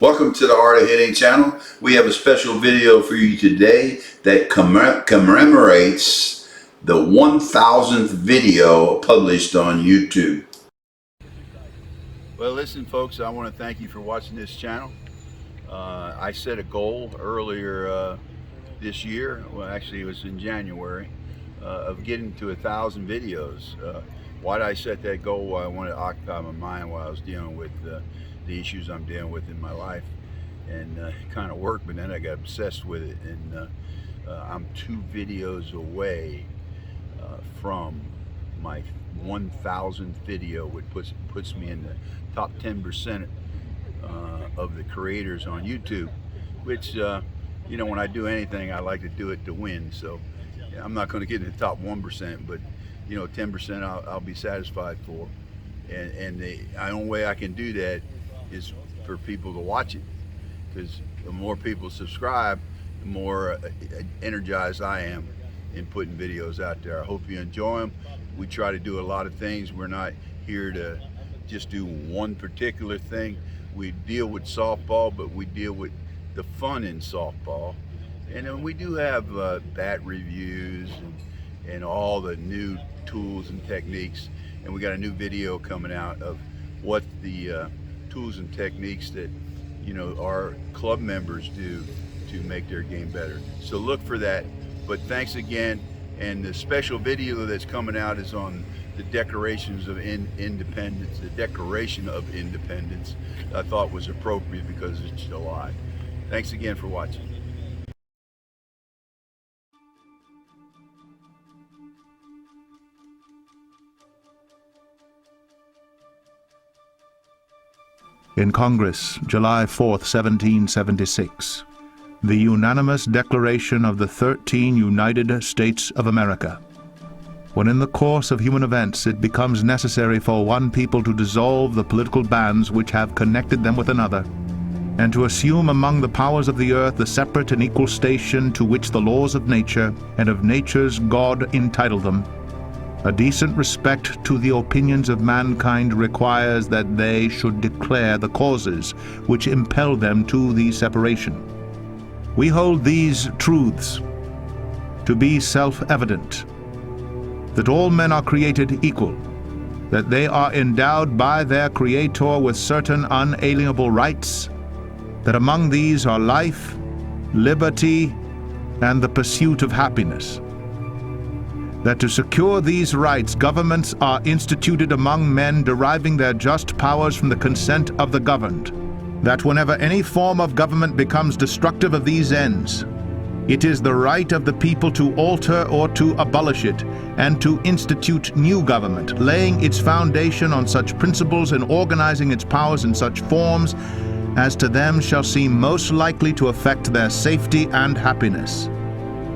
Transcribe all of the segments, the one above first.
Welcome to the Art of Hitting channel. We have a special video for you today that commemorates the 1000th video published on YouTube. Well, listen folks, I want to thank you for watching this channel. I set a goal earlier this year, well actually it was in January, of getting to 1,000 videos. Why did I set that goal? Well, I wanted to occupy my mind while I was dealing with the issues I'm dealing with in my life, and it kind of worked, but then I got obsessed with it, and I'm 2 videos away from my 1,000th video, which puts me in the top 10% of the creators on YouTube, which you know, when I do anything, I like to do it to win. So yeah, I'm not going to get in the top 1%, but you know, 10% I'll be satisfied for. And the only way I can do that is for people to watch it, because the more people subscribe, the more energized I am in putting videos out there. I hope you enjoy them. We try to do a lot of things. We're not here to just do one particular thing. We deal with softball, but we deal with the fun in softball. And then we do have bat reviews and all the new tools and techniques. And we got a new video coming out of what the tools and techniques that, you know, our club members do to make their game better. So look for that. But thanks again. And the special video that's coming out is on the Declarations of Independence. The Declaration of Independence I thought was appropriate because it's July. Thanks again for watching. In Congress, July 4th, 1776, the unanimous declaration of the 13 United States of America. When in the course of human events it becomes necessary for one people to dissolve the political bands which have connected them with another, and to assume among the powers of the earth the separate and equal station to which the laws of nature and of nature's God entitle them, a decent respect to the opinions of mankind requires that they should declare the causes which impel them to the separation. We hold these truths to be self-evident, that all men are created equal, that they are endowed by their Creator with certain unalienable rights, that among these are life, liberty, and the pursuit of happiness. That to secure these rights, governments are instituted among men deriving their just powers from the consent of the governed. That whenever any form of government becomes destructive of these ends, it is the right of the people to alter or to abolish it, and to institute new government, laying its foundation on such principles and organizing its powers in such forms as to them shall seem most likely to affect their safety and happiness.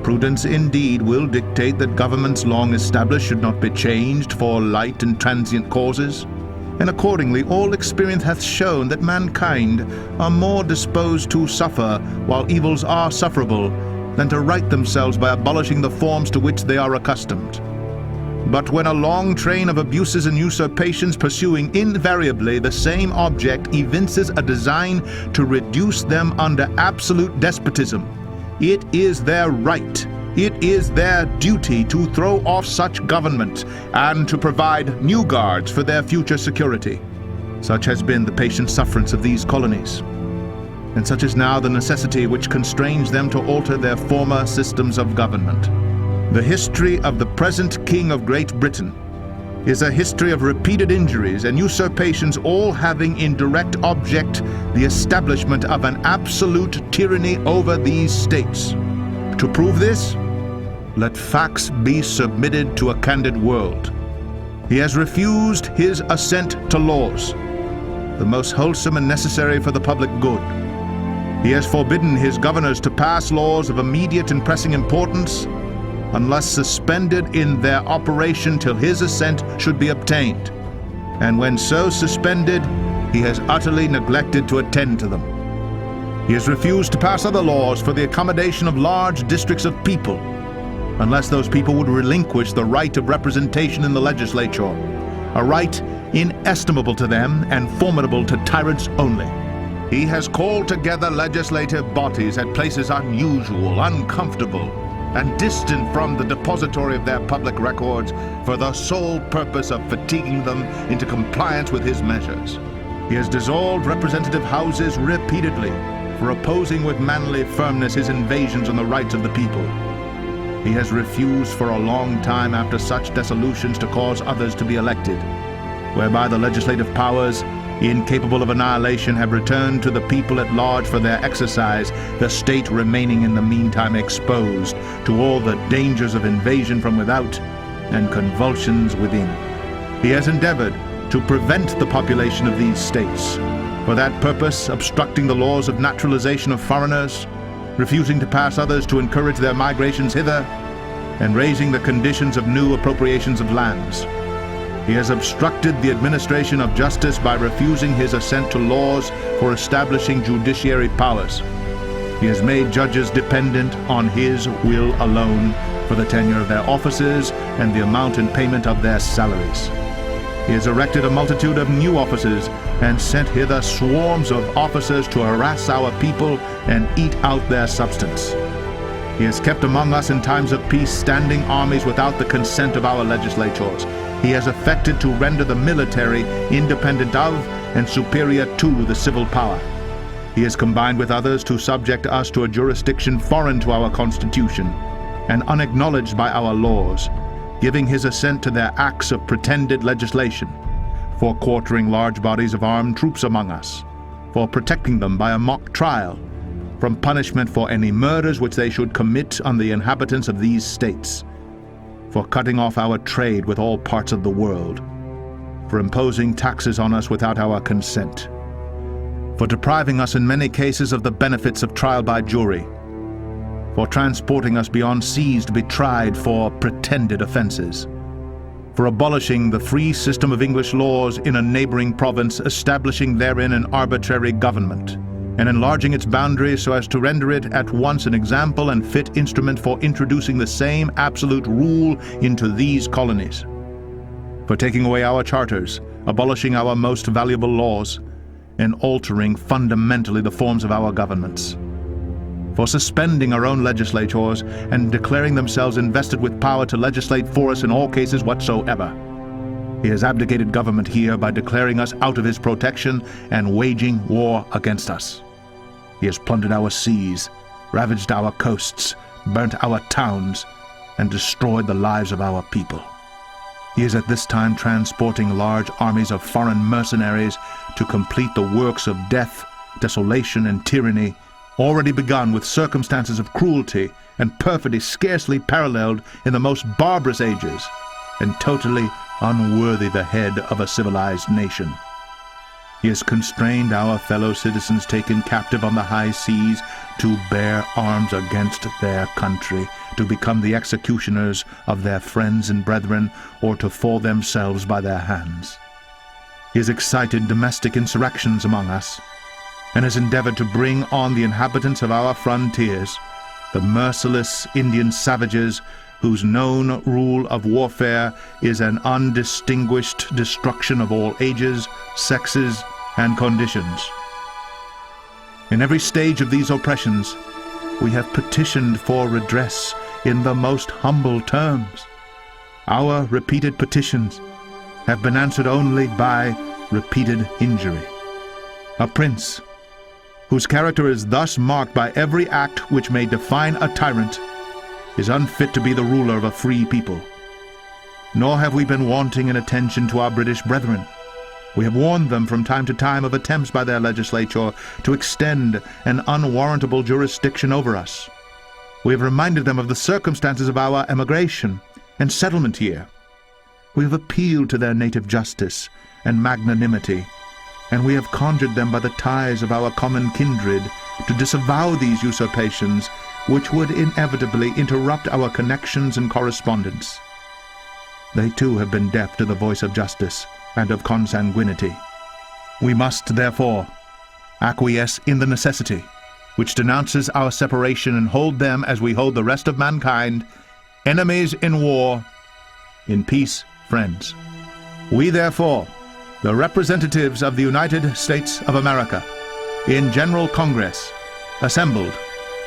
Prudence indeed will dictate that governments long established should not be changed for light and transient causes, and accordingly all experience hath shown that mankind are more disposed to suffer while evils are sufferable than to right themselves by abolishing the forms to which they are accustomed. But when a long train of abuses and usurpations pursuing invariably the same object evinces a design to reduce them under absolute despotism, it is their right, it is their duty to throw off such government and to provide new guards for their future security. Such has been the patient sufferance of these colonies, and such is now the necessity which constrains them to alter their former systems of government. The history of the present King of Great Britain is a history of repeated injuries and usurpations, all having in direct object the establishment of an absolute tyranny over these states. To prove this, let facts be submitted to a candid world. He has refused his assent to laws, the most wholesome and necessary for the public good. He has forbidden his governors to pass laws of immediate and pressing importance, unless suspended in their operation till his assent should be obtained. And when so suspended, he has utterly neglected to attend to them. He has refused to pass other laws for the accommodation of large districts of people, unless those people would relinquish the right of representation in the legislature, a right inestimable to them and formidable to tyrants only. He has called together legislative bodies at places unusual, uncomfortable, and distant from the depository of their public records for the sole purpose of fatiguing them into compliance with his measures. He has dissolved representative houses repeatedly for opposing with manly firmness his invasions on the rights of the people. He has refused for a long time after such dissolutions to cause others to be elected, whereby the legislative powers, incapable of annihilation, have returned to the people at large for their exercise, the state remaining in the meantime exposed to all the dangers of invasion from without and convulsions within. He has endeavored to prevent the population of these states, for that purpose obstructing the laws of naturalization of foreigners, refusing to pass others to encourage their migrations hither, and raising the conditions of new appropriations of lands. He has obstructed the administration of justice by refusing his assent to laws for establishing judiciary powers. He has made judges dependent on his will alone for the tenure of their offices and the amount and payment of their salaries. He has erected a multitude of new offices and sent hither swarms of officers to harass our people and eat out their substance. He has kept among us in times of peace standing armies without the consent of our legislatures. He has affected to render the military independent of and superior to the civil power. He has combined with others to subject us to a jurisdiction foreign to our Constitution and unacknowledged by our laws, giving his assent to their acts of pretended legislation, for quartering large bodies of armed troops among us, for protecting them by a mock trial, from punishment for any murders which they should commit on the inhabitants of these states, for cutting off our trade with all parts of the world, for imposing taxes on us without our consent, for depriving us in many cases of the benefits of trial by jury, for transporting us beyond seas to be tried for pretended offenses, for abolishing the free system of English laws in a neighboring province, establishing therein an arbitrary government, and enlarging its boundaries so as to render it at once an example and fit instrument for introducing the same absolute rule into these colonies, for taking away our charters, abolishing our most valuable laws, and altering fundamentally the forms of our governments, for suspending our own legislators and declaring themselves invested with power to legislate for us in all cases whatsoever. He has abdicated government here by declaring us out of his protection and waging war against us. He has plundered our seas, ravaged our coasts, burnt our towns, and destroyed the lives of our people. He is at this time transporting large armies of foreign mercenaries to complete the works of death, desolation, and tyranny, already begun with circumstances of cruelty and perfidy scarcely paralleled in the most barbarous ages, and totally unworthy the head of a civilized nation. He has constrained our fellow citizens taken captive on the high seas to bear arms against their country, to become the executioners of their friends and brethren, or to fall themselves by their hands. He has excited domestic insurrections among us, and has endeavored to bring on the inhabitants of our frontiers, the merciless Indian savages whose known rule of warfare is an undistinguished destruction of all ages, sexes, and conditions. In every stage of these oppressions, we have petitioned for redress in the most humble terms. Our repeated petitions have been answered only by repeated injury. A prince, whose character is thus marked by every act which may define a tyrant, is unfit to be the ruler of a free people. Nor have we been wanting in attention to our British brethren. We have warned them from time to time of attempts by their legislature to extend an unwarrantable jurisdiction over us. We have reminded them of the circumstances of our emigration and settlement here. We have appealed to their native justice and magnanimity, and we have conjured them by the ties of our common kindred to disavow these usurpations, which would inevitably interrupt our connections and correspondence. They too have been deaf to the voice of justice and of consanguinity. We must, therefore, acquiesce in the necessity which denounces our separation and hold them, as we hold the rest of mankind, enemies in war, in peace friends. We, therefore, the representatives of the United States of America, in General Congress, assembled,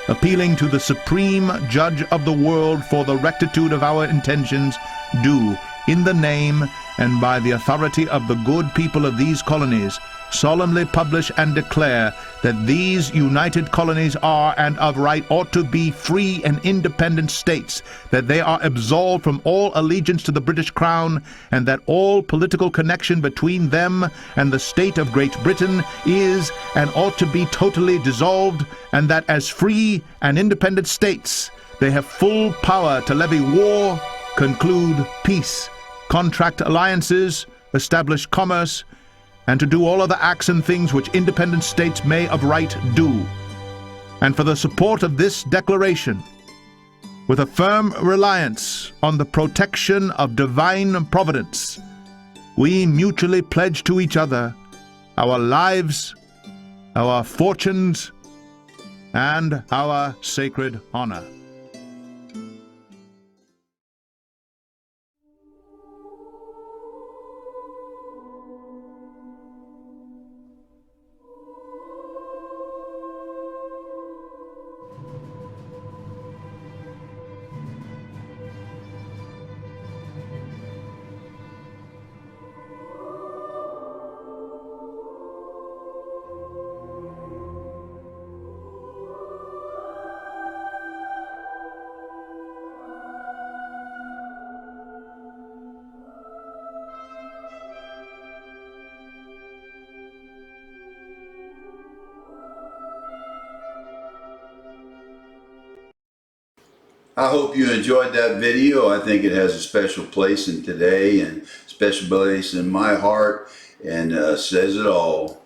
appealing to the supreme judge of the world for the rectitude of our intentions, do, in the name and by the authority of the good people of these colonies, solemnly publish and declare that these united colonies are and of right ought to be free and independent states, that they are absolved from all allegiance to the British Crown, and that all political connection between them and the state of Great Britain is and ought to be totally dissolved, and that as free and independent states they have full power to levy war, conclude peace, contract alliances, establish commerce, and to do all other acts and things which independent states may of right do. And for the support of this declaration, with a firm reliance on the protection of divine providence, we mutually pledge to each other our lives, our fortunes, and our sacred honor. I hope you enjoyed that video. I think it has a special place in today and special place in my heart, and says it all.